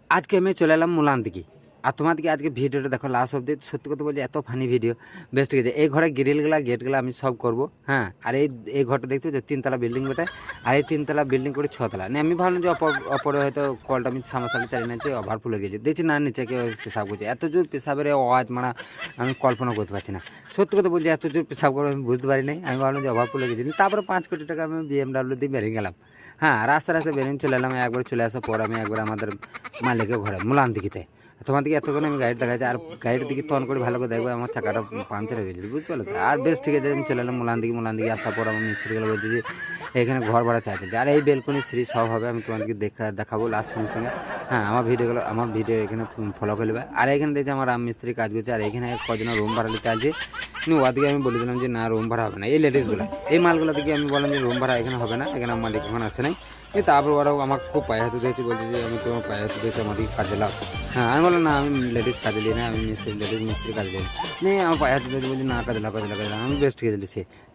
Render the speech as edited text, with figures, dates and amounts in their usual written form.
আজকে আমি চলে এলাম মুলান দিকে। আর তোমাদেরকে আজকে ভিডিওটা দেখো লাস্ট অব্দি। সত্যি কথা বলছি, এত ফানি ভিডিও, বেস্ট ঠিক আছে। এই ঘরে গ্রিলগুলা গেটগুলো আমি সব করবো, হ্যাঁ। আর এই ঘরটা দেখতে যে 3 তলা বিল্ডিং বেটায়, আর এই 3 তলা বিল্ডিং করে 6 তলা। আমি ভাবলাম যে অপরে হয়তো কলটা আমি সামনাসামনি চালিয়ে নিচ্ছি, ওভারফুল হয়ে গেছে। দেখছি না, নিচে কেউ পেশাব করছে। এত জোর পেশাবের আওয়াজ মানে আমি কল্পনা করতে পারছি না। সত্যি কথা বলছি, এত জোর পেশাব করে আমি বুঝতে পারি নাই। আমি ভাবলাম যে ওভারফুল হয়ে গেছি। তারপরে 5 কোটি টাকা আমি BMW দিয়ে বেরিয়ে গেলাম। হ্যাঁ, রাস্তায় বেরিয়ে চলে এলাম। একবার চলে আসার পর আমি একবার আমাদের মালিকের ঘরে মুলান দিঘিতে। তোমার দিকে এতক্ষণ আমি গাড়ি দেখাচ্ছি, আর গাড়ির দিকে তন করে ভালো করে দেখবো, আমার চাকাটা পাংচার হয়ে গেছিলো, বুঝতে পারলো তো। আর বেশ ঠিক আছে, আমি চলে এলাম মুলান দিকে আসার পর আমার মিস্ত্রিগুলো বলছে যে এখানে ঘর ভাড়া চাইছে। আর এই বেলকনি সিঁড়ি সব হবে, আমি তোমাদেরকে দেখাবো লাস্ট ফিনিশিংয়ে। হ্যাঁ, আমার ভিডিও এখানে ফলো করে নেবে। আর এখানে দেখছি আমার রাম মিস্ত্রি কাজ করছে, আর এখানে কজন রুম ভাড়া নিতে আছে। কিন্তু ওদিকে আমি বলে দিলাম যে না, রুম ভাড়া হবে না। এই লেডিসগুলো, এই মালগুলো দিকে আমি বললাম যে রুম ভাড়া এখানে হবে না, এখানে আমার মালিক এখন আসে নাই। তারপর ওরাও আমাকে খুব পায়ে হাতে দিয়েছে, বলছে যে আমি তোমার পায়ে হাতে দিয়েছি, আমাদেরকে কাজে লাও। হ্যাঁ, আমি বললাম না, আমি লেডিস কাজে নিই না, আমি লেডিস মিস্ত্রি কাজে নিই না। আমার পায়ে হাতে দিয়েছে, বলছি না, কাজে লাও। আমি বেশ ঠিক আছে দিচ্ছি।